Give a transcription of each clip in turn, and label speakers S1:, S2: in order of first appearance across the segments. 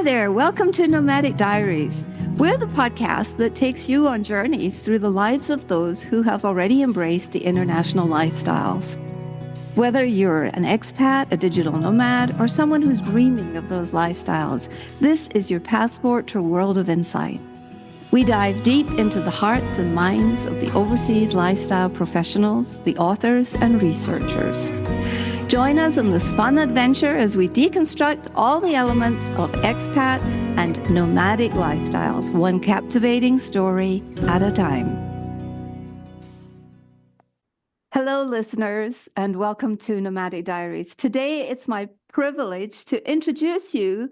S1: Hi there, welcome to Nomadic Diaries. We're the podcast that takes you on journeys through the lives of those who have already embraced the international lifestyles. Whether you're an expat, a digital nomad, or someone who's dreaming of those lifestyles, this is your passport to a world of insight. We dive deep into the hearts and minds of the overseas lifestyle professionals, the authors, and researchers. Join us in this fun adventure as we deconstruct all the elements of expat and nomadic lifestyles, one captivating story at a time. Hello, listeners, and welcome to Nomadic Diaries. Today, it's my privilege to introduce you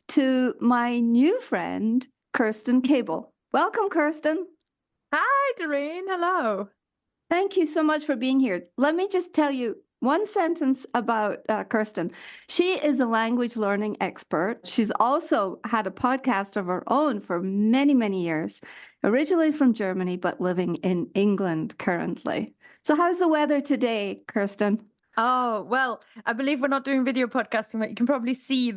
S1: to my new friend, Kerstin Cable. Welcome, Kerstin.
S2: Hi, Doreen. Hello.
S1: Thank you so much for being here. Let me just tell you one sentence about Kerstin. She is a language learning expert. She's also had a podcast of her own for many, many years, originally from Germany, but living in England currently. So how's the weather today, Kerstin?
S2: Oh, well, I believe we're not doing video podcasting, but you can probably see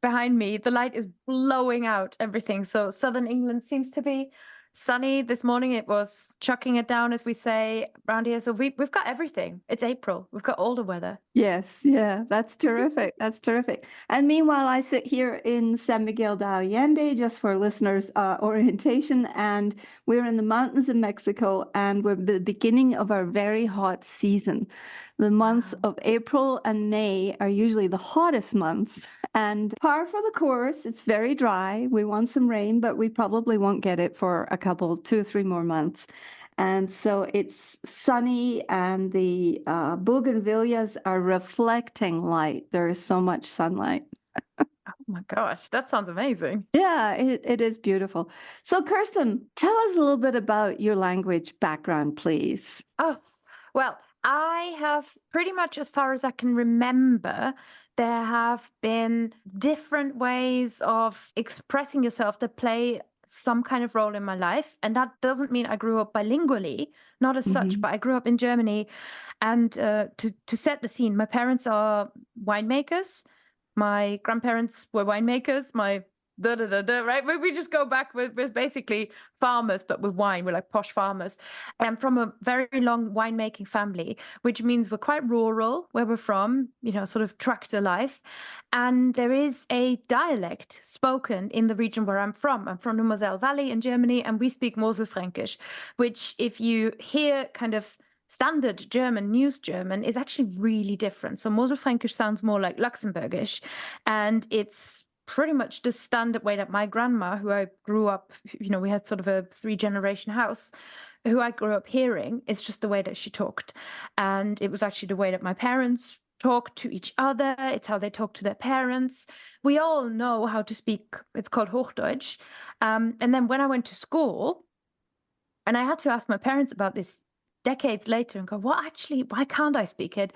S2: behind me, the light is blowing out everything. So Southern England seems to be sunny. This morning it was chucking it down, as we say around here. So we've got everything. It's April. We've got all the weather.
S1: Yes, yeah, that's terrific. That's terrific. And meanwhile, I sit here in San Miguel de Allende, just for listeners' orientation, and we're in the mountains of Mexico, and we're at the beginning of our very hot season. The months of April and May are usually the hottest months, and par for the course. It's very dry. We want some rain, but we probably won't get it for a couple, 2 or 3 more months. And so it's sunny, and the bougainvilleas are reflecting light. There is so much sunlight.
S2: Oh my gosh, that sounds amazing.
S1: Yeah, it is beautiful. So Kerstin, tell us a little bit about your language background, please.
S2: Oh, well, I have pretty much, as far as I can remember, there have been different ways of expressing yourself that play some kind of role in my life. And that doesn't mean I grew up bilingually, not as such, but I grew up in Germany. And to set the scene, my parents are winemakers. My grandparents were winemakers. My right? We just go back with basically farmers, but with wine. We're like posh farmers. I'm from a very long winemaking family, which means we're quite rural where we're from, sort of tractor life. And there is a dialect spoken in the region where I'm from. I'm from the Moselle Valley in Germany, and we speak Moselfränkisch, which if you hear kind of standard German, news German, is actually really different. So Moselfränkisch sounds more like Luxembourgish, and it's pretty much the standard way that my grandma, who I grew up, we had sort of a 3-generation house, who I grew up hearing, is just the way that she talked. And it was actually the way that my parents talk to each other. It's how they talk to their parents. We all know how to speak. It's called Hochdeutsch. And then when I went to school, and I had to ask my parents about this decades later and go, why can't I speak it?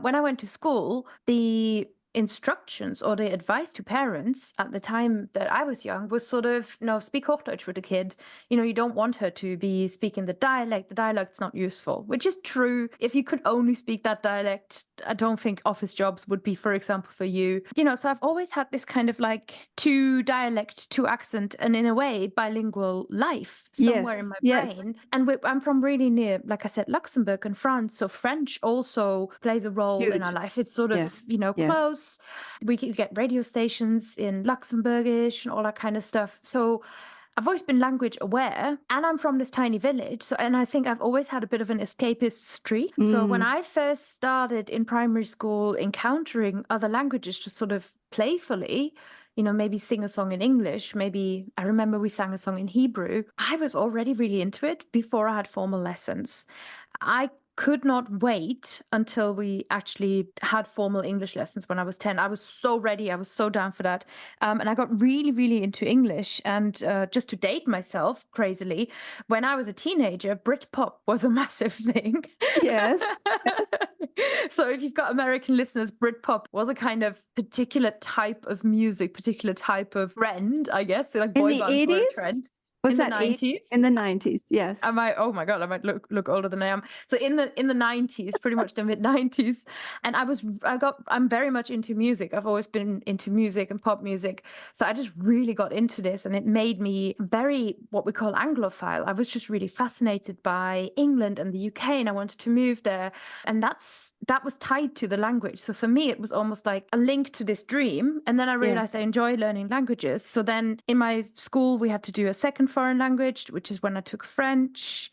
S2: When I went to school, the instructions or the advice to parents at the time that I was young was sort of, speak Hochdeutsch with the kid. You don't want her to be speaking the dialect. The dialect's not useful, which is true. If you could only speak that dialect, I don't think office jobs would be, for example, for you. So I've always had this kind of like 2 dialect, 2 accent, and in a way, bilingual life somewhere in my brain. And I'm from really near, like I said, Luxembourg and France. So French also plays a role in our life. It's sort of, close. We can get radio stations in Luxembourgish and all that kind of stuff. So I've always been language aware, and I'm from this tiny village. And I think I've always had a bit of an escapist streak. So when I first started in primary school encountering other languages, just sort of playfully, maybe sing a song in English, maybe I remember we sang a song in Hebrew, I was already really into it before I had formal lessons. I could not wait until we actually had formal English lessons when I was 10. I was so ready. I was so down for that. And I got really, really into English. And just to date myself crazily, when I was a teenager, Britpop was a massive thing.
S1: Yes.
S2: So if you've got American listeners, Britpop was a kind of particular type of music, particular type of trend, I guess. So like boy bands were a trend.
S1: Was
S2: in the
S1: that
S2: 90s.
S1: in the 90s? Yes.
S2: Oh my God, I might look older than I am. So in the 90s, pretty much the mid 90s, and I'm very much into music. I've always been into music and pop music. So I just really got into this, and it made me very what we call Anglophile. I was just really fascinated by England and the UK, and I wanted to move there. And that was tied to the language. So for me, it was almost like a link to this dream. And then I realized I enjoy learning languages. So then in my school, we had to do a second foreign language, which is when I took French.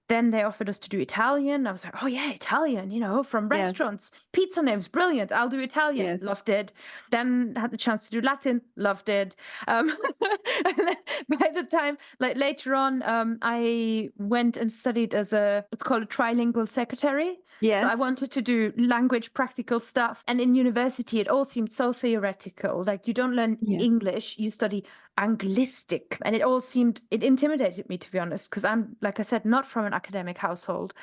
S2: Then they offered us to do Italian. I was like, oh yeah, Italian, from restaurants. Pizza names, brilliant. I'll do Italian.
S1: Yes.
S2: Loved it. Then had the chance to do Latin. Loved it. And then by the time, like later on, I went and studied as what's called a trilingual secretary.
S1: Yes.
S2: So I wanted to do language practical stuff. And in university, it all seemed so theoretical. Like you don't learn English, you study Anglistic. And it intimidated me, to be honest, because I'm, like I said, not from an academic household.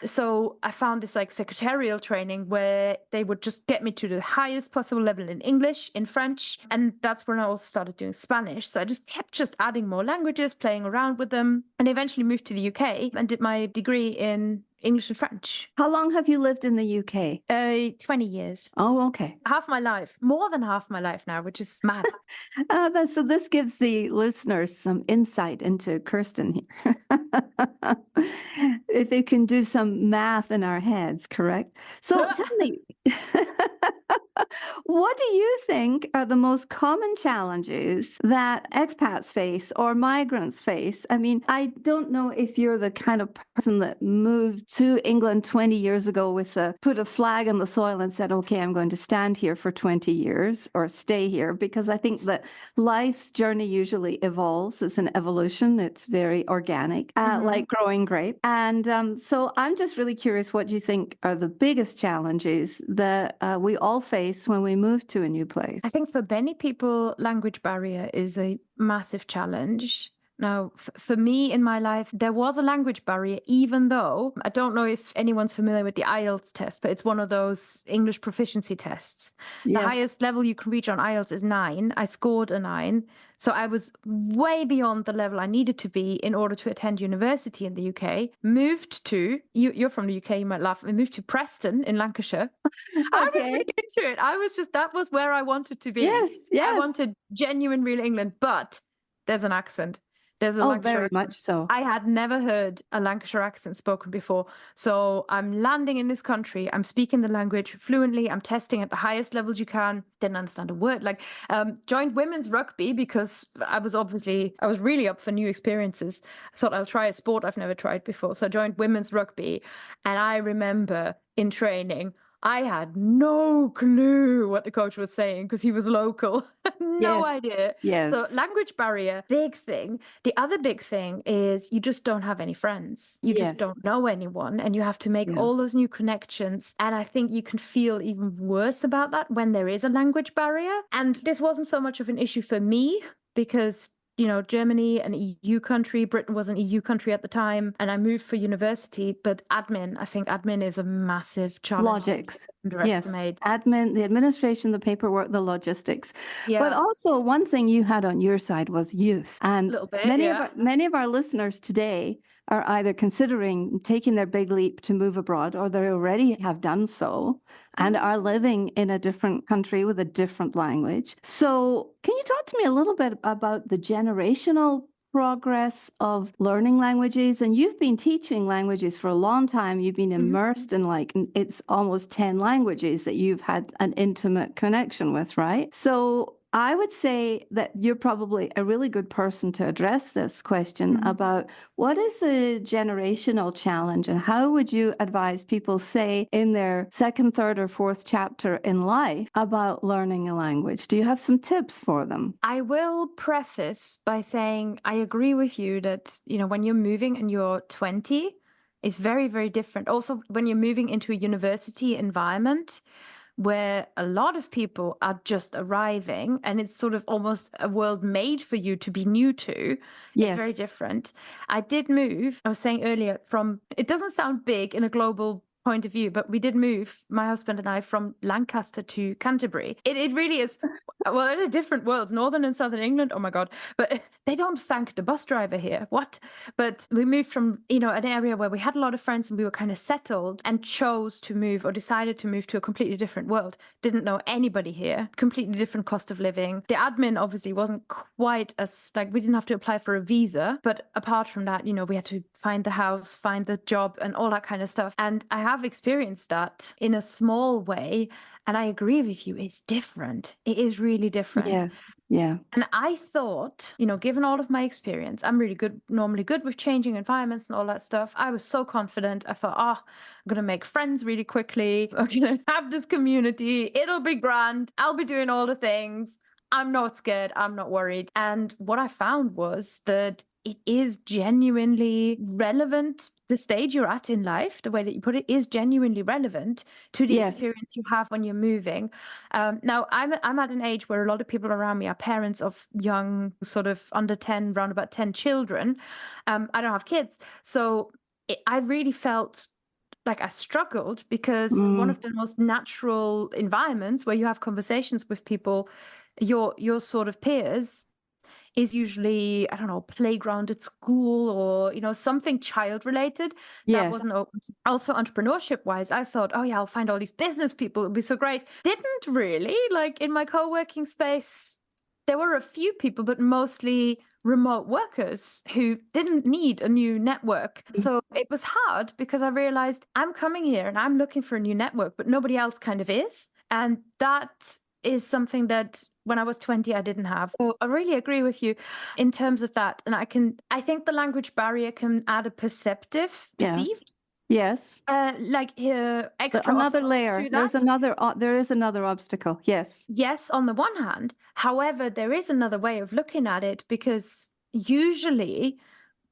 S2: So I found this like secretarial training where they would just get me to the highest possible level in English, in French. And that's when I also started doing Spanish. So I just kept adding more languages, playing around with them, and eventually moved to the UK and did my degree in English and French.
S1: How long have you lived in the UK?
S2: 20 years.
S1: Oh, okay.
S2: Half my life, more than half my life now, which is mad.
S1: So this gives the listeners some insight into Kerstin here. If they can do some math in our heads, correct? So tell me, what do you think are the most common challenges that expats face or migrants face? I mean, I don't know if you're the kind of person that moved to England 20 years ago put a flag in the soil and said, okay, I'm going to stand here for 20 years or stay here, because I think that life's journey usually evolves. It's an evolution. It's very organic, like growing grape. And so I'm just really curious, what do you think are the biggest challenges that we all face when we move to a new place?
S2: I think for many people, language barrier is a massive challenge. Now, for me in my life, there was a language barrier, even though I don't know if anyone's familiar with the IELTS test, but it's one of those English proficiency tests. The highest level you can reach on IELTS is 9. I scored a 9. So I was way beyond the level I needed to be in order to attend university in the UK. Moved to, you're from the UK, you might laugh, I moved to Preston in Lancashire. I was really into it. That was where I wanted to be.
S1: Yes.
S2: I wanted genuine, real England, but there's an accent. There's a Lancashire
S1: very
S2: accent.
S1: much so.
S2: I had never heard a Lancashire accent spoken before. So I'm landing in this country. I'm speaking the language fluently. I'm testing at the highest levels you can. Didn't understand a word. Joined women's rugby because I was really up for new experiences. I thought I'll try a sport I've never tried before. So I joined women's rugby. And I remember in training, I had no clue what the coach was saying because he was local. No idea.
S1: Yes.
S2: So language barrier, big thing. The other big thing is you just don't have any friends. You just don't know anyone, and you have to make all those new connections. And I think you can feel even worse about that when there is a language barrier. And this wasn't so much of an issue for me because Germany, an EU country, Britain was an EU country at the time, and I moved for university. But I think admin is a massive challenge.
S1: Logics.
S2: Underestimate.
S1: Yes. Admin, the administration, the paperwork, the logistics.
S2: Yeah.
S1: But also one thing you had on your side was youth. And
S2: a little bit,
S1: many of our listeners today are either considering taking their big leap to move abroad, or they already have done so and are living in a different country with a different language. So can you talk to me a little bit about the generational progress of learning languages? And you've been teaching languages for a long time. You've been immersed in it's almost 10 languages that you've had an intimate connection with, right? So I would say that you're probably a really good person to address this question about what is the generational challenge, and how would you advise people, say, in their second, third, or fourth chapter in life about learning a language? Do you have some tips for them?
S2: I will preface by saying I agree with you that, when you're moving and you're 20, it's very, very different. Also, when you're moving into a university environment, where a lot of people are just arriving and it's sort of almost a world made for you to be new to. It's very different. I did move, I was saying earlier, it doesn't sound big in a global point of view, but we did move, my husband and I, from Lancaster to Canterbury. It really is, well, they're different worlds, northern and southern England. Oh my God. But they don't thank the bus driver here. What? But we moved from, an area where we had a lot of friends and we were kind of settled, and chose to move, or decided to move, to a completely different world. Didn't know anybody here, completely different cost of living. The admin obviously wasn't quite as, like, we didn't have to apply for a visa. But apart from that, we had to find the house, find the job, and all that kind of stuff. And I have experienced that in a small way. And I agree with you, it's different. It is really different.
S1: Yes. Yeah.
S2: And I thought, given all of my experience, I'm normally good with changing environments and all that stuff. I was so confident. I thought, I'm going to make friends really quickly. I'm going to have this community. It'll be grand. I'll be doing all the things. I'm not scared. I'm not worried. And what I found was that it is genuinely relevant. The stage you're at in life, the way that you put it, is genuinely relevant to the experience you have when you're moving. Now, I'm at an age where a lot of people around me are parents of young, sort of under 10, around about 10 children. I don't have kids. So I really felt like I struggled, because one of the most natural environments where you have conversations with people, your sort of peers, is usually, I don't know, playground at school, or, something child related that wasn't open to. Also, entrepreneurship wise, I thought, oh yeah, I'll find all these business people. It'll be so great. Didn't really. Like, in my co-working space, there were a few people, but mostly remote workers who didn't need a new network. So it was hard, because I realized I'm coming here and I'm looking for a new network, but nobody else kind of is. And that is something that when I was 20, I didn't have. So I really agree with you in terms of that. And I think the language barrier can add a perceived.
S1: Yes.
S2: Extra
S1: another layer. There is another obstacle. Yes.
S2: Yes, on the one hand. However, there is another way of looking at it, because usually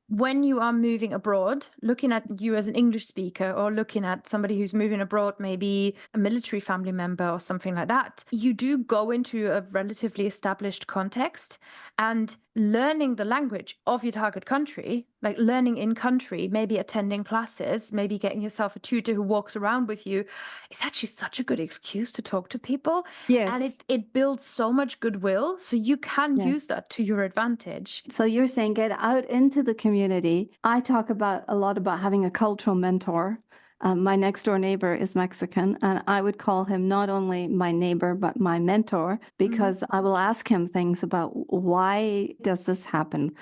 S2: when you are moving abroad, looking at you as an English speaker, or looking at somebody who's moving abroad, maybe a military family member or something like that, you do go into a relatively established context, and learning the language of your target country, like learning in country, maybe attending classes, maybe getting yourself a tutor who walks around with you, is actually such a good excuse to talk to people.
S1: Yes.
S2: And it builds so much goodwill. So you can use that to your advantage.
S1: So you're saying get out into the community. I talk a lot about having a cultural mentor. My next door neighbor is Mexican, and I would call him not only my neighbor, but my mentor, because I will ask him things about why does this happen?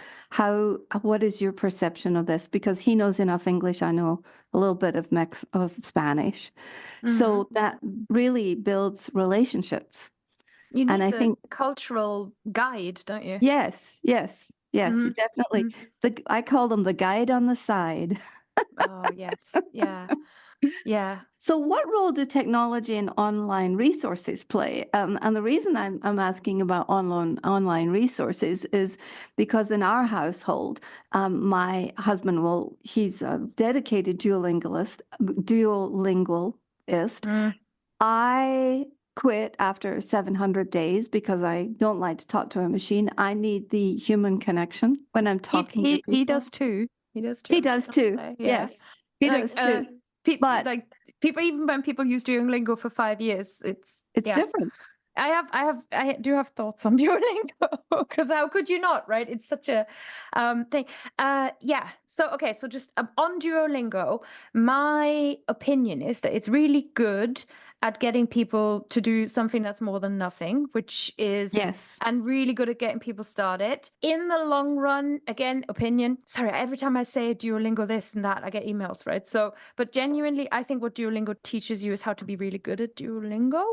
S1: What is your perception of this? Because he knows enough English. I know a little bit of Spanish. So that really builds relationships.
S2: You need I think cultural guide, don't you?
S1: Yes, definitely. I call them the guide on the side.
S2: Oh, yes. Yeah. Yeah.
S1: So what role do technology and online resources play? And the reason I'm asking about online resources is because in our household, my husband he's a dedicated Duolingualist. I quit after 700 days because I don't like to talk to a machine. I need the human connection when I'm talking to people.
S2: He does too. He does too.
S1: He does too. Yes. He does too.
S2: But people, even when people use Duolingo for 5 years, it's
S1: different.
S2: I do have thoughts on Duolingo, because how could you not, right? It's such a thing. So just on Duolingo, my opinion is that it's really good at getting people to do something that's more than nothing, which is, and really good at getting people started. In the long run, again, opinion. Sorry, every time I say Duolingo this and that, I get emails, right? So, but genuinely, I think what Duolingo teaches you is how to be really good at Duolingo.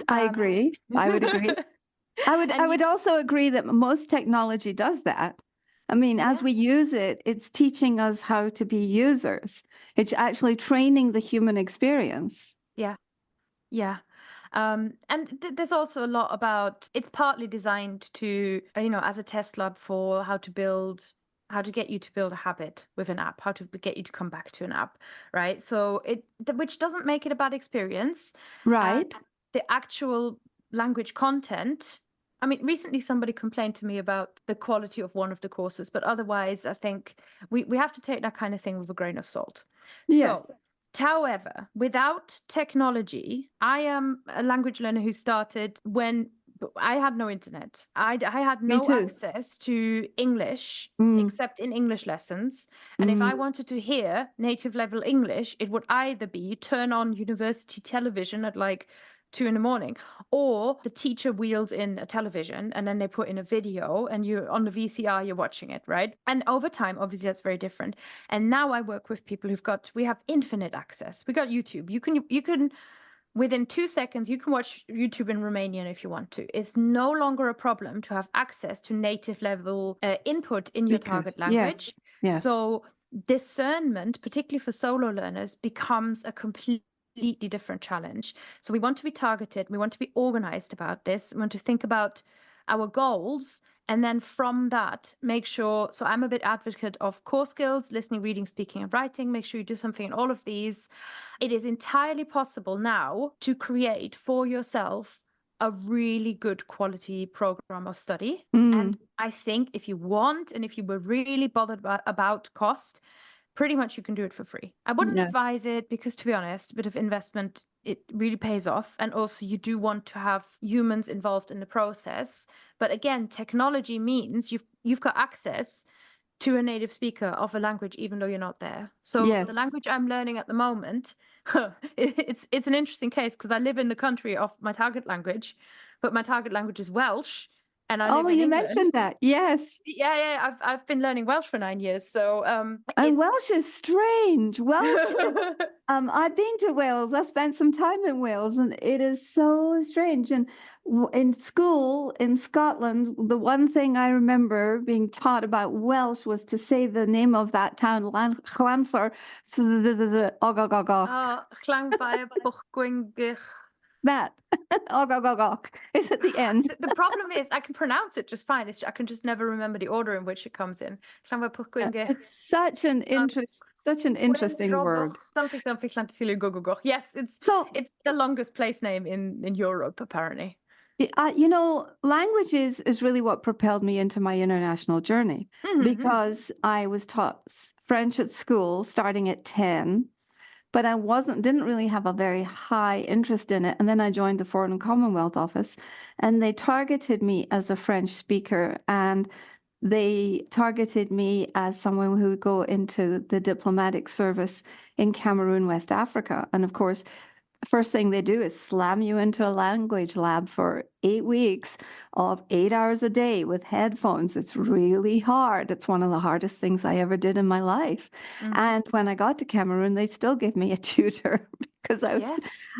S1: I agree. I would agree. I would also agree that most technology does that. I mean, as we use it, it's teaching us how to be users. It's actually training the human experience.
S2: Yeah. And there's also a lot about, it's partly designed to, as a test lab for how to get you to build a habit with an app, how to get you to come back to an app, right? So which doesn't make it a bad experience.
S1: Right.
S2: The actual language content, I mean, recently somebody complained to me about the quality of one of the courses, but otherwise I think we have to take that kind of thing with a grain of salt.
S1: Yes.
S2: So However, without technology, I am a language learner who started when I had no internet. I had
S1: Me
S2: no
S1: too.
S2: access to English
S1: Mm,
S2: except in English lessons. And if I
S1: mm,
S2: wanted to hear native level English, it would either be turn on university television at like 2 a.m, or the teacher wheels in a television and then they put in a video and you're on the VCR, you're watching it, right? And over time, obviously, that's very different. And now I work with people we have infinite access. We got YouTube. You can within 2 seconds, you can watch YouTube in Romanian if you want to. It's no longer a problem to have access to native level input in your
S1: speakers.
S2: target language.
S1: Yes.
S2: So discernment, particularly for solo learners, becomes a completely different challenge. So we want to be targeted. We want to be organized about this. We want to think about our goals. And then from that, make sure. So I'm a bit advocate of core skills, listening, reading, speaking, and writing. Make sure you do something in all of these. It is entirely possible now to create for yourself a really good quality program of study. And I think if you want, and if you were really bothered about cost, pretty much you can do it for free. I wouldn't
S1: Yes.
S2: advise it because, to be honest, a bit of investment, it really pays off. And also you do want to have humans involved in the process. But again, technology means you've got access to a native speaker of a language, even though you're not there. So
S1: Yes.
S2: the language I'm learning at the moment, it's an interesting case because I live in the country of my target language, but my target language is Welsh, and I live
S1: Oh,
S2: in
S1: you
S2: England.
S1: mentioned that. Yes.
S2: Yeah. I've been learning Welsh for 9 years, so
S1: And
S2: it's
S1: Welsh is strange. Welsh is, I've been to Wales. I spent some time in Wales, and it is so strange. And in school in Scotland, the one thing I remember being taught about Welsh was to say the name of that town, Llanffer,
S2: Llangfai Bwchgwyngyll.
S1: that is at the end.
S2: The problem is I can pronounce it just fine. I can just never remember the order in which it comes in. Llangfai Bwchgwyngyll.
S1: It's such an interesting word.
S2: Something Llantysilio. Yes, it's the longest place name in Europe, apparently.
S1: Languages is really what propelled me into my international journey, because I was taught French at school starting at 10, but I didn't really have a very high interest in it. And then I joined the Foreign and Commonwealth Office, and they targeted me as a French speaker, and they targeted me as someone who would go into the diplomatic service in Cameroon, West Africa. And of course, first thing they do is slam you into a language lab for 8 weeks of 8 hours a day with headphones. It's really hard. It's one of the hardest things I ever did in my life. And when I got to Cameroon, they still gave me a tutor because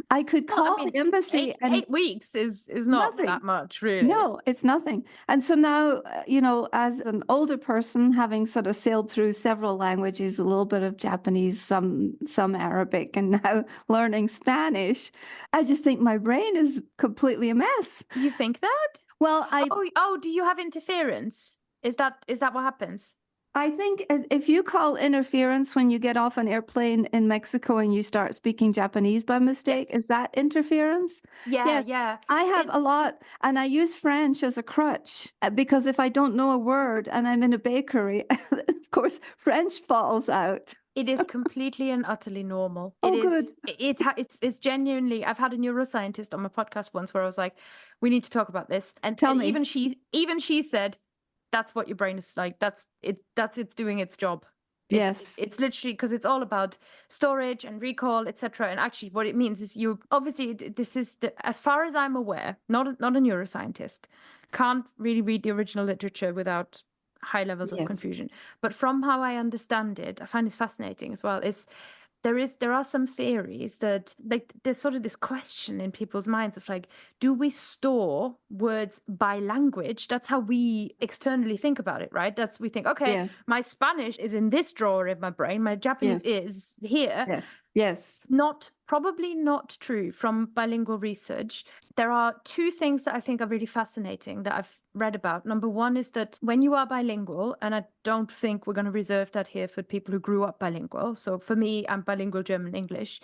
S1: I could call the embassy.
S2: 8 weeks is not
S1: nothing.
S2: that much, really.
S1: No, it's nothing. And so now, as an older person, having sort of sailed through several languages, a little bit of Japanese, some Arabic, and now learning Spanish, I just think my brain is completely a mess.
S2: You think that?
S1: Well,
S2: do you have interference? Is that what happens?
S1: I think if you call interference when you get off an airplane in Mexico and you start speaking Japanese by mistake, is that interference?
S2: Yes.
S1: I have a lot, and I use French as a crutch because if I don't know a word and I'm in a bakery, of course, French falls out.
S2: It is completely and utterly normal.
S1: Good.
S2: It's genuinely. I've had a neuroscientist on my podcast once where I was like, "We need to talk about this," and
S1: Tell me.
S2: Even she said, that's what your brain is like. It's doing its job. It's literally because it's all about storage and recall, etc. And actually, what it means is this is as far as I'm aware, not a neuroscientist, can't really read the original literature without high levels of confusion. But from how I understand it, I find this fascinating as well. There are some theories that there's sort of this question in people's minds of like, do we store words by language? That's how we externally think about it, right? We think, okay, my Spanish is in this drawer in my brain, my Japanese is here.
S1: Yes.
S2: Probably not true from bilingual research. There are two things that I think are really fascinating that I've read about. Number one is that when you are bilingual, and I don't think we're going to reserve that here for people who grew up bilingual. So for me, I'm bilingual German English.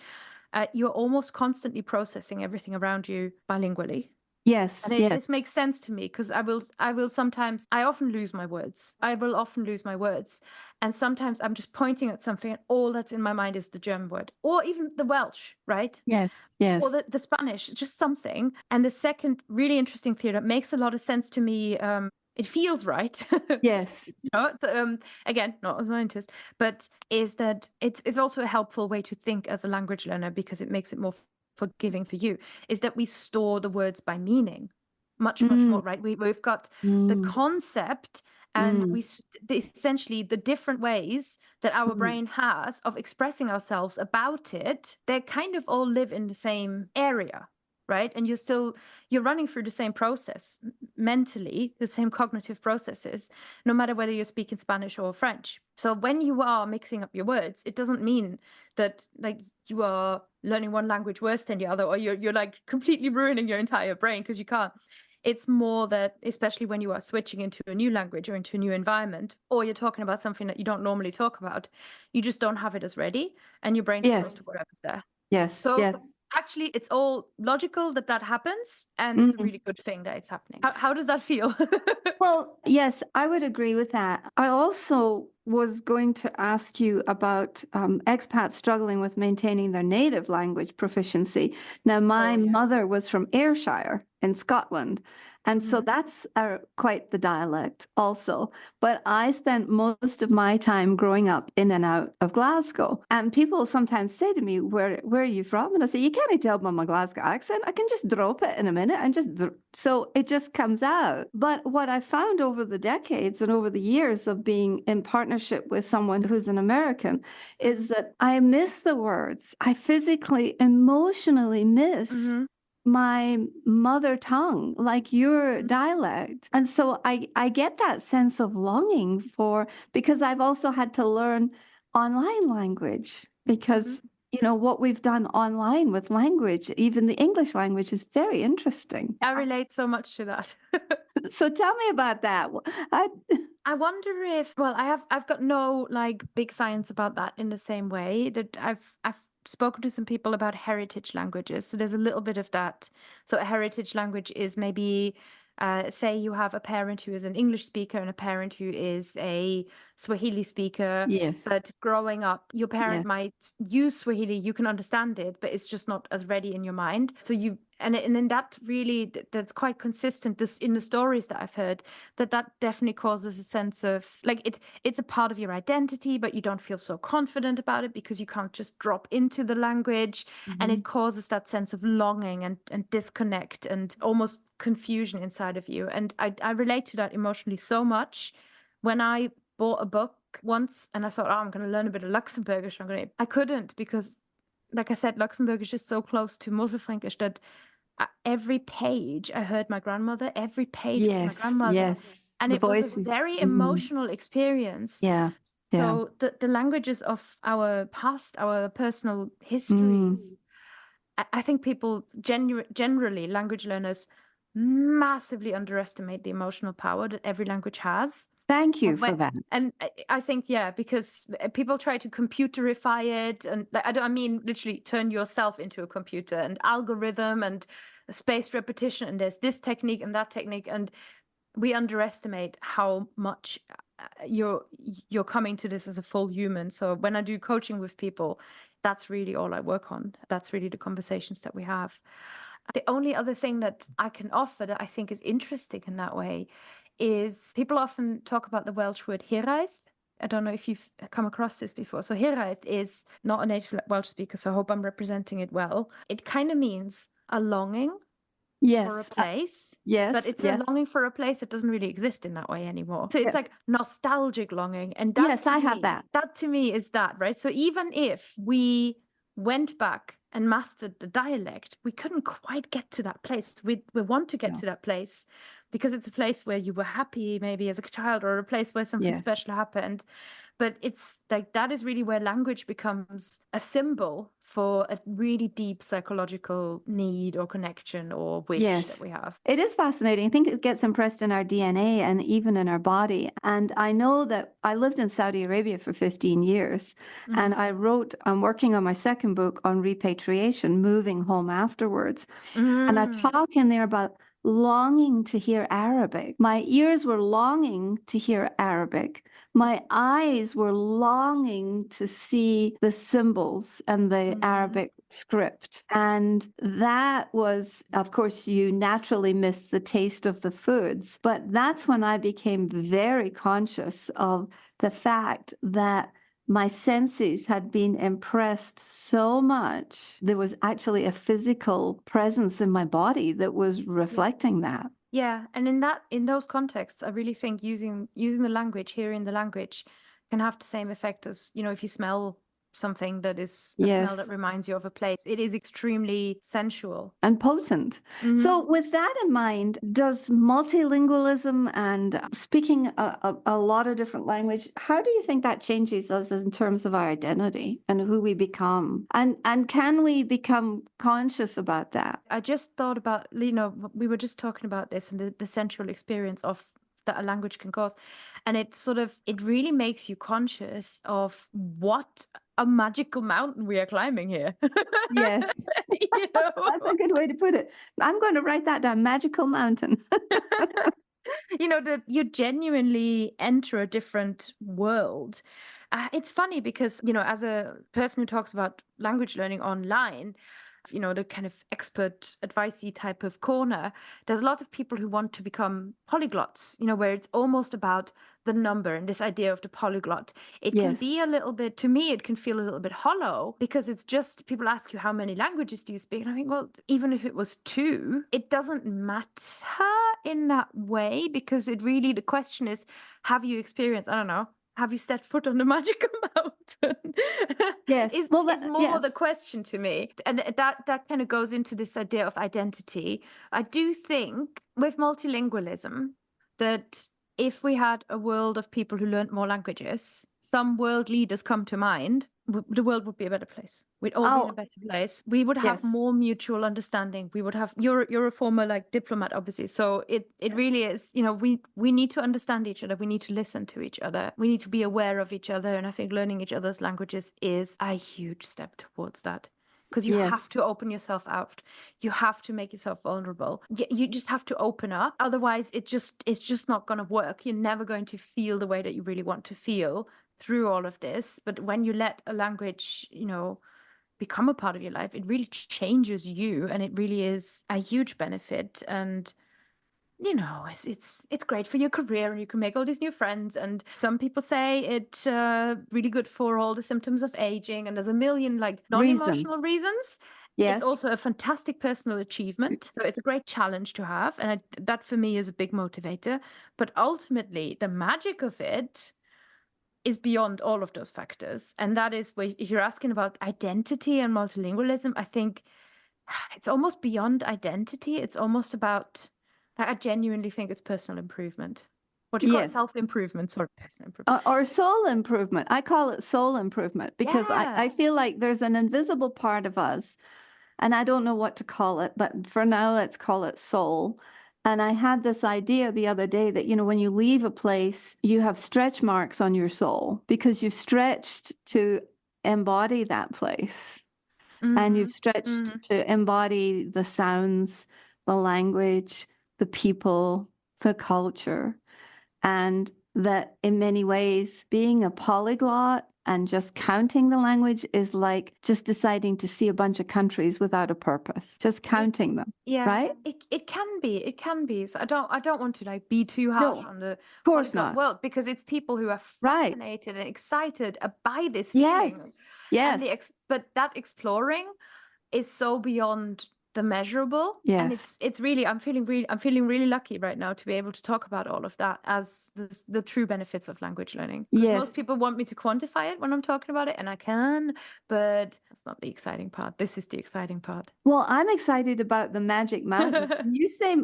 S2: You're almost constantly processing everything around you bilingually.
S1: Yes,
S2: And this
S1: yes,
S2: makes sense to me because I often lose my words. I will often lose my words. And sometimes I'm just pointing at something and all that's in my mind is the German word or even the Welsh, right?
S1: yes,
S2: Or
S1: yes,
S2: the Spanish, just something. And the second really interesting theory that makes a lot of sense to me, it feels right.
S1: yes,
S2: So, again, not a scientist, but is that it's also a helpful way to think as a language learner because it makes it more forgiving for you, is that we store the words by meaning much
S1: mm,
S2: more, right? We've got the
S1: mm,
S2: concept and
S1: mm,
S2: essentially the different ways that our
S1: mm.
S2: brain has of expressing ourselves about it, they kind of all live in the same area, right? And you're running through the same process mentally, the same cognitive processes, no matter whether you're speaking Spanish or French. So when you are mixing up your words, it doesn't mean that like you are learning one language worse than the other, or you're like completely ruining your entire brain because you can't. It's more that, especially when you are switching into a new language or into a new environment, or you're talking about something that you don't normally talk about, you just don't have it as ready, and your brain just goes to
S1: Yes,
S2: whatever's there.
S1: yes,
S2: So
S1: yes.
S2: actually, it's all logical that happens, and it's a
S1: Mm.
S2: really good thing that it's happening. How does that feel?
S1: Well, yes, I would agree with that. I also was going to ask you about expats struggling with maintaining their native language proficiency. Now,
S2: Oh
S1: my
S2: yeah.
S1: mother was from Ayrshire in Scotland, and so
S2: Hmm.
S1: that's quite the dialect also. But I spent most of my time growing up in and out of Glasgow. And people sometimes say to me, where are you from? And I say, you can't tell by my Glasgow accent. I can just drop it in a minute and so it just comes out. But what I found over the decades and over the years of being in partnership with someone who's an American is that I miss the words. I physically, emotionally miss
S2: Hmm.
S1: my mother tongue, like your
S2: Hmm.
S1: dialect. And so I get that sense of longing for, because I've also had to learn online language
S2: Hmm.
S1: because, what we've done online with language, even the English language, is very interesting.
S2: I relate so much to that.
S1: So tell me about that. I,
S2: I wonder if, well, I've got no like big science about that in the same way that I've spoken to some people about heritage languages. So there's a little bit of that. So a heritage language is maybe say you have a parent who is an English speaker and a parent who is a Swahili speaker,
S1: yes,
S2: but growing up, your parent
S1: yes.
S2: might use Swahili, you can understand it, but it's just not as ready in your mind. So and then that really that's quite consistent this in the stories that I've heard, that definitely causes a sense of like it's a part of your identity, but you don't feel so confident about it because you can't just drop into the language, and
S1: Mhm.
S2: it causes that sense of longing and disconnect and almost confusion inside of you. And I relate to that emotionally so much. When I bought a book once and I thought, oh, I'm going to learn a bit of Luxembourgish, I couldn't because, like I said, Luxembourg is just so close to Mosselfränkisch that every page I heard my grandmother, every page was my
S1: Yes,
S2: grandmother.
S1: yes.
S2: And
S1: The
S2: it was a
S1: voices.
S2: very
S1: Mm.
S2: emotional experience.
S1: Yeah, yeah.
S2: So the languages of our past, our personal
S1: Mm.
S2: histories, I think people generally, language learners, massively underestimate the emotional power that every language has.
S1: Thank you
S2: And
S1: for
S2: when,
S1: that.
S2: and I think, yeah, because people try to computerify it, and like, I mean literally turn yourself into a computer and algorithm and spaced repetition, and there's this technique and that technique, and we underestimate how much you're coming to this as a full human. So when I do coaching with people, that's really all I work on. That's really the conversations that we have. The only other thing that I can offer that I think is interesting in that way is people often talk about the Welsh word hiraeth. I don't know if you've come across this before. So hiraeth is not a native Welsh speaker, so I hope I'm representing it well. It kind of means a longing for a
S1: Yes,
S2: place, but
S1: yes,
S2: it's a
S1: yes,
S2: longing for a place that doesn't really exist in that way anymore. So it's
S1: yes.
S2: like nostalgic longing. And
S1: Yes, I have that.
S2: that to me is that, right? So even if we went back and mastered the dialect, we couldn't quite get to that place. We want to get
S1: No.
S2: to that place because it's a place where you were happy maybe as a child, or a place where something
S1: Yes.
S2: special happened. But it's like that is really where language becomes a symbol for a really deep psychological need or connection or wish that we
S1: Yes.
S2: have.
S1: It is fascinating. I think it gets impressed in our DNA and even in our body. And I know that I lived in Saudi Arabia for 15 years and
S2: Hmm.
S1: I'm working on my second book on repatriation, moving home afterwards. And I
S2: Mm.
S1: talk in there about longing to hear Arabic. My ears were longing to hear Arabic. My eyes were longing to see the symbols and the Arabic script. And that was, of course, you naturally miss the taste of the foods. But that's when I became very conscious of the fact that my senses had been impressed so much. There was actually a physical presence in my body that was reflecting that.
S2: Yeah, and in those contexts, I really think using the language, hearing the language, can have the same effect as, if you smell something that is a smell that
S1: Yes.
S2: reminds you of a place. It is extremely sensual.
S1: And potent. So, with that in mind, does multilingualism and speaking a lot of different language, how do you think that changes us in terms of our identity and who we become? And can we become conscious about that?
S2: I just thought about, we were just talking about this and the sensual experience of that a language can cause. And it really makes you conscious of what a magical mountain we are climbing here.
S1: Yes.
S2: You know?
S1: That's a good way to put it. I'm going to write that down, magical mountain.
S2: That you genuinely enter a different world. It's funny because, as a person who talks about language learning online, the kind of expert advicey type of corner, there's a lot of people who want to become polyglots, where it's almost about the number and this idea of the polyglot. It can
S1: Yes.
S2: be a little bit, to me, it can feel a little bit hollow because it's just people ask you how many languages do you speak? And I think, well, even if it was 2, it doesn't matter in that way because the question is, have you experienced, I don't know, have you set foot on the magical mountain?
S1: Yes.
S2: is
S1: Well,
S2: more the
S1: yes.
S2: question to me. And that kind of goes into this idea of identity. I do think with multilingualism that if we had a world of people who learned more languages, some world leaders come to mind, the world would be a better place. We'd all be in a better place. We would have
S1: Yes.
S2: more mutual understanding. We would have, you're a former diplomat, obviously. So it really is, we need to understand each other. We need to listen to each other. We need to be aware of each other. And I think learning each other's languages is a huge step towards that. Because you have to open yourself out. You have to make yourself vulnerable. You just have to open up. Otherwise, it's just not going to work. You're never going to feel the way that you really want to feel through all of this. But when you let a language, become a part of your life, it really changes you, and it really is a huge benefit. And it's great for your career, and you can make all these new friends. And some people say it's really good for all the symptoms of aging, and there's a million non-emotional reasons.
S1: Yes.
S2: It's also a fantastic personal achievement. So it's a great challenge to have, and that for me is a big motivator. But ultimately, the magic of it is beyond all of those factors. And that is where, if you're asking about identity and multilingualism, I think it's almost beyond identity. It's almost about, I genuinely think it's personal improvement. What do you call it? Self-improvement, sort of personal improvement.
S1: Or soul improvement. I call it soul improvement because I feel like there's an invisible part of us, and I don't know what to call it, but for now, let's call it soul. And I had this idea the other day that, when you leave a place, you have stretch marks on your soul because you've stretched to embody that place. And you've stretched to embody the sounds, the language, the people, the culture. And that in many ways, being a polyglot and just counting the language is like just deciding to see a bunch of countries without a purpose, just counting them.
S2: Yeah,
S1: right?
S2: It can be. So I don't want to be too harsh on the polyglot world, because it's people who are fascinated and excited by this feeling.
S1: Yes.
S2: But that exploring is so beyond the measurable.
S1: Yes.
S2: And it's really, I'm feeling really lucky right now to be able to talk about all of that as the true benefits of language learning. Because most people want me to quantify it when I'm talking about it, and I can, but that's not the exciting part. This is the exciting part.
S1: Well, I'm excited about the magic mountain. You say,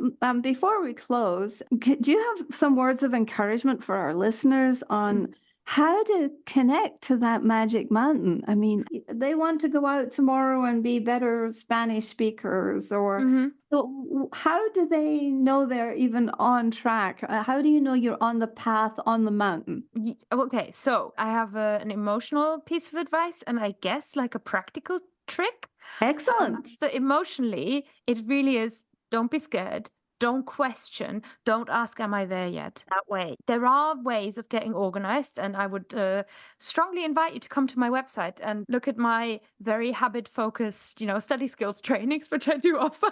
S1: before we close, do you have some words of encouragement for our listeners on how to connect to that magic mountain? I mean, they want to go out tomorrow and be better Spanish speakers, or so how do they know they're even on track? How do you know you're on the path on the mountain?
S2: Okay, so I have an emotional piece of advice, and I guess a practical trick.
S1: Excellent.
S2: So emotionally, it really is, don't be scared. Don't question. Don't ask, am I there yet? That way. There are ways of getting organized, and I would strongly invite you to come to my website and look at my very habit-focused, study skills trainings, which I do offer,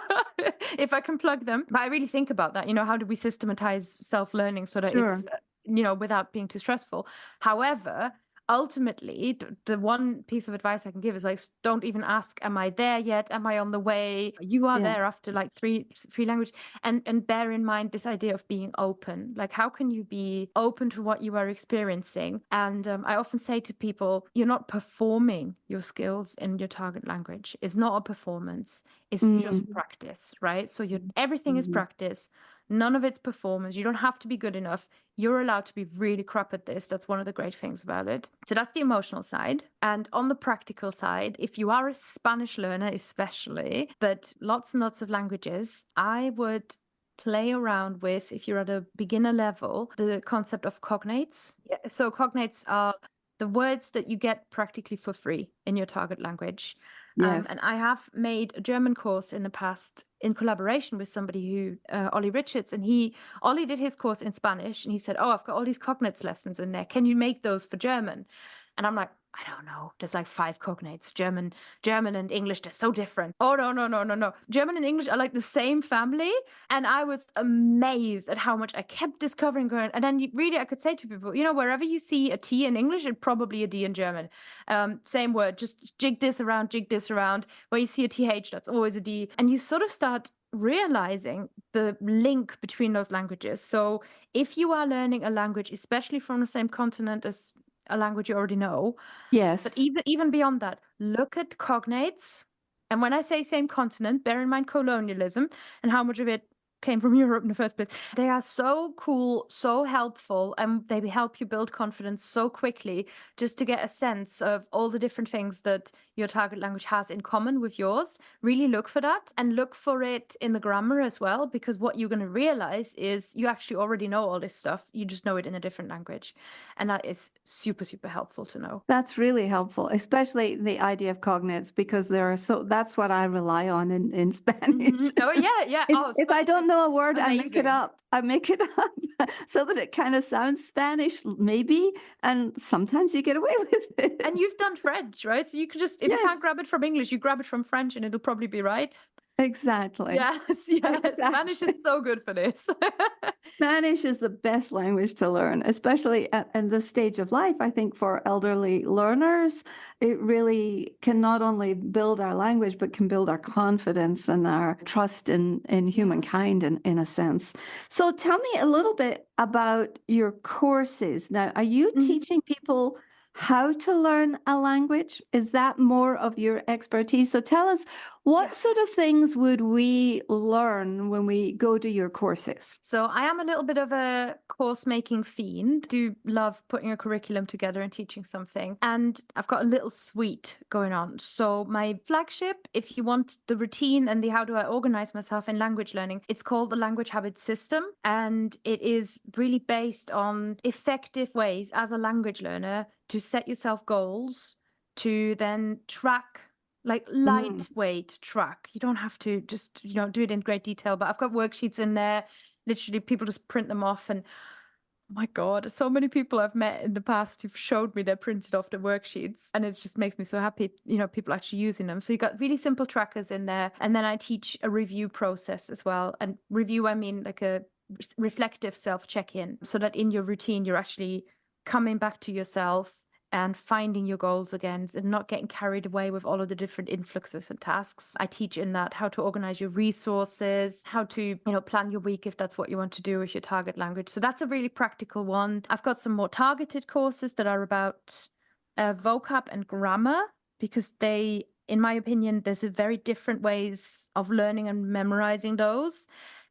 S2: if I can plug them. But I really think about that. How do we systematize self-learning so that
S1: Sure.
S2: it's, without being too stressful? However, ultimately, the one piece of advice I can give is like, don't even ask, am I there yet? Am I on the way? You are
S1: Yeah.
S2: there after like three languages. And bear in mind this idea of being open. Like, how can you be open to what you are experiencing? And I often say to people, you're not performing your skills in your target language. It's not a performance. It's just practice, right? So everything is practice. None of it's performance. You don't have to be good enough. You're allowed to be really crap at this. That's one of the great things about it. So that's the emotional side. And on the practical side, if you are a Spanish learner, especially, but lots and lots of languages, I would play around with, if you're at a beginner level, the concept of cognates. Yeah, so cognates are the words that you get practically for free in your target language.
S1: Yes.
S2: And I have made a German course in the past in collaboration with somebody who, Ollie Richards, and Ollie did his course in Spanish, and he said, oh, I've got all these cognates lessons in there. Can you make those for German? And I'm like, I don't know. There's like 5 cognates. German and English, they're so different. Oh, no. German and English are like the same family. And I was amazed at how much I kept discovering going. And then really I could say to people, wherever you see a T in English, it's probably a D in German. Same word, just jig this around. Where you see a TH, that's always a D. And you sort of start realizing the link between those languages. So if you are learning a language, especially from the same continent as a language you already know,
S1: Yes.
S2: but even beyond that, look at cognates. And when I say same continent, bear in mind colonialism and how much of it came from Europe in the first place. They are so cool, so helpful, and they help you build confidence so quickly just to get a sense of all the different things that your target language has in common with yours. Really look for that, and look for it in the grammar as well, because what you're going to realize is you actually already know all this stuff. You just know it in a different language. And that is super, super helpful to know.
S1: That's really helpful, especially the idea of cognates, because that's what I rely on in Spanish.
S2: Oh, yeah.
S1: If I don't know a word,
S2: amazing.
S1: I make it up so that it kind of sounds Spanish, maybe, and sometimes you get away with it.
S2: And you've done French, right? So you can just, if you can't grab it from English, you grab it from French and it'll probably be right.
S1: Exactly.
S2: Yes.
S1: Exactly.
S2: Spanish is so good for this.
S1: Spanish is the best language to learn, especially at this stage of life. I think for elderly learners, it really can not only build our language, but can build our confidence and our trust in humankind in a sense. So tell me a little bit about your courses. Now, are you teaching people how to learn a language? Is that more of your expertise? So tell us, what sort of things would we learn when we go to your courses?
S2: So I am a little bit of a course making fiend. Do love putting a curriculum together and teaching something. And I've got a little suite going on. So my flagship, if you want the routine and the how do I organize myself in language learning, it's called the Language Habit System. And it is really based on effective ways as a language learner to set yourself goals, to then track, like lightweight track. You don't have to just, do it in great detail, but I've got worksheets in there. Literally, people just print them off. And oh my God, so many people I've met in the past who've showed me they're printed off the worksheets. And it just makes me so happy, people actually using them. So you got really simple trackers in there. And then I teach a review process as well. And review, I mean like a reflective self-check-in, so that in your routine, you're actually coming back to yourself and finding your goals again and not getting carried away with all of the different influxes and tasks. I teach in that how to organize your resources, how to, plan your week if that's what you want to do with your target language. So that's a really practical one. I've got some more targeted courses that are about vocab and grammar, because they, in my opinion, there's a very different ways of learning and memorizing those.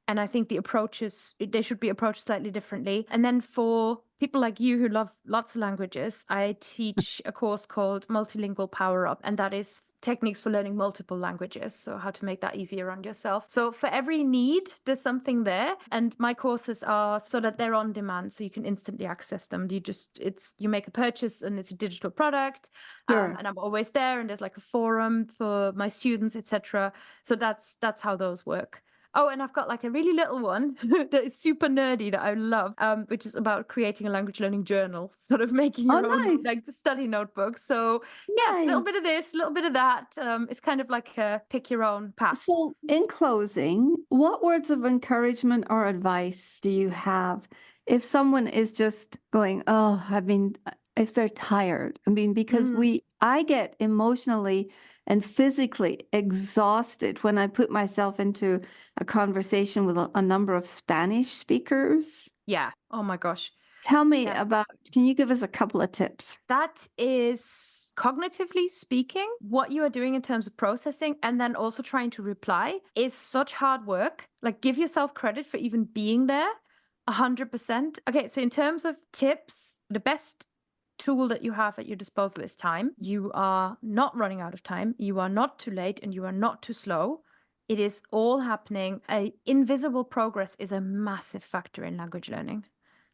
S2: And I think they should be approached slightly differently. And then for people like you who love lots of languages, I teach a course called Multilingual Power Up, and that is techniques for learning multiple languages. So how to make that easier on yourself. So for every need, there's something there. And my courses are so that they're on demand, so you can instantly access them. You make a purchase and it's a digital product.
S1: Sure.
S2: And I'm always there, and there's like a forum for my students, etc. So that's how those work. Oh, and I've got like a really little one that is super nerdy that I love, which is about creating a language learning journal, sort of making
S1: Oh,
S2: your own
S1: nice.
S2: like the study notebook. So yeah, a little bit
S1: Nice.
S2: of this, a little bit of that. It's kind of like a pick your own path.
S1: So, in closing, what words of encouragement or advice do you have if someone is just going, oh, if they're tired? I mean, because I get emotionally and physically exhausted when I put myself into a conversation with a number of Spanish speakers.
S2: Yeah. Oh my gosh.
S1: Tell me
S2: Yeah.
S1: can you give us a couple of tips?
S2: That is cognitively speaking, what you are doing in terms of processing and then also trying to reply is such hard work. Like give yourself credit for even being there 100%. Okay, so in terms of tips, the best tool that you have at your disposal is time. You are not running out of time. You are not too late and you are not too slow. It is all happening. Invisible progress is a massive factor in language learning.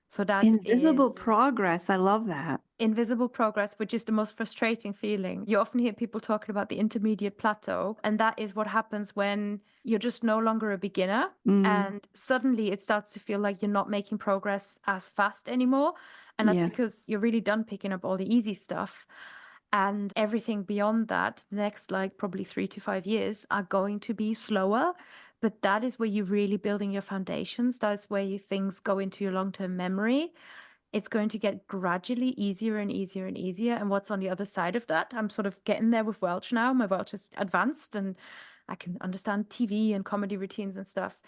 S2: So that
S1: Invisible
S2: is
S1: progress. I love that.
S2: invisible progress, which is the most frustrating feeling. You often hear people talking about the intermediate plateau, and that is what happens when you're just no longer a beginner and suddenly it starts to feel like you're not making progress as fast anymore. And that's
S1: Yes.
S2: because you're really done picking up all the easy stuff. And everything beyond that, the next like probably 3 to 5 years are going to be slower. But that is where you're really building your foundations. That's where things go into your long-term memory. It's going to get gradually easier and easier and easier. And what's on the other side of that? I'm sort of getting there with Welsh now. My Welsh is advanced and I can understand TV and comedy routines and stuff.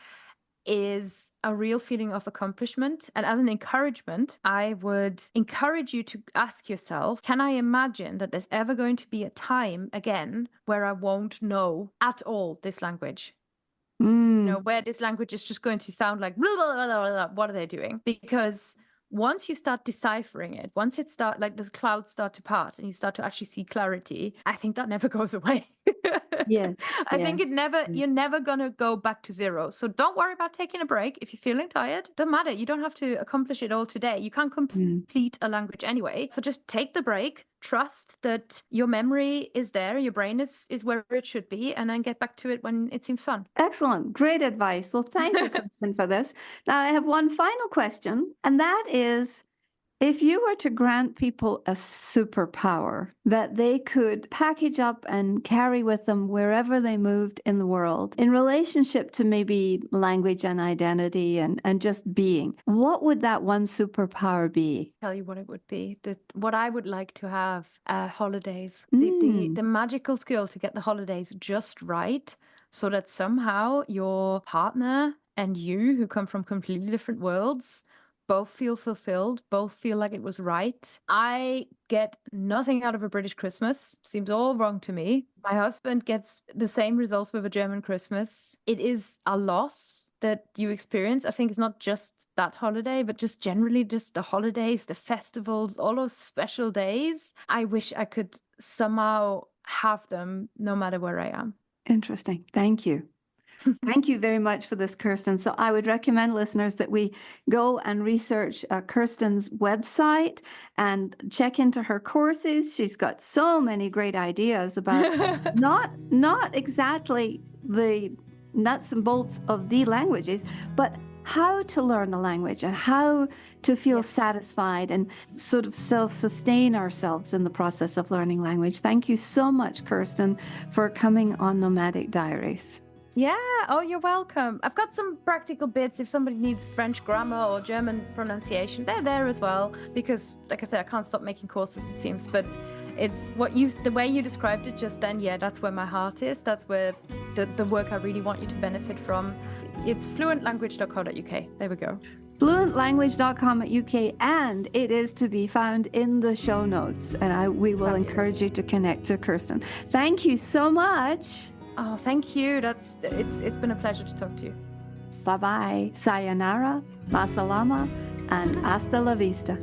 S2: Is a real feeling of accomplishment. And as an encouragement, I would encourage you to ask yourself, can I imagine that there's ever going to be a time again where I won't know at all this language? You know, where this language is just going to sound like, blah, blah, blah, blah, blah, what are they doing? Because once you start deciphering it, once it start like the clouds start to part and you start to actually see clarity, I think that never goes away.
S1: Yes.
S2: I think you're never gonna go back to zero. So don't worry about taking a break. If you're feeling tired, doesn't matter. You don't have to accomplish it all today. You can't complete a language anyway. So just take the break, trust that your memory is there, your brain is where it should be, and then get back to it when it seems fun.
S1: Excellent. Great advice. Well, thank you, Kerstin, for this. Now, I have one final question, and that is, if you were to grant people a superpower that they could package up and carry with them wherever they moved in the world, in relationship to maybe language and identity and just being, what would that one superpower be?
S2: Tell you what it would be. What I would like to have holidays. The magical skill to get the holidays just right so that somehow your partner and you, who come from completely different worlds, both feel fulfilled, both feel like it was right. I get nothing out of a British Christmas. Seems all wrong to me. My husband gets the same results with a German Christmas. It is a loss that you experience. I think it's not just that holiday, but just generally just the holidays, the festivals, all those special days. I wish I could somehow have them no matter where I am.
S1: Interesting. Thank you. Thank you very much for this, Kerstin. So I would recommend listeners that we go and research Kerstin's website and check into her courses. She's got so many great ideas about not exactly the nuts and bolts of the languages, but how to learn the language and how to feel satisfied and sort of self-sustain ourselves in the process of learning language. Thank you so much, Kerstin, for coming on Nomadic Diaries.
S2: Yeah, oh, you're welcome. I've got some practical bits if somebody needs French grammar or German pronunciation. They're there as well because, like I said, I can't stop making courses, it seems. But it's the way you described it just then, yeah, that's where my heart is. That's where the work I really want you to benefit from. It's fluentlanguage.co.uk. There we go.
S1: Fluentlanguage.com.uk, and it is to be found in the show notes. And we will encourage you to connect to Kerstin. Thank you so much.
S2: Oh, thank you. It's been a pleasure to talk to you.
S1: Bye-bye. Sayonara, masalama, and hasta la vista.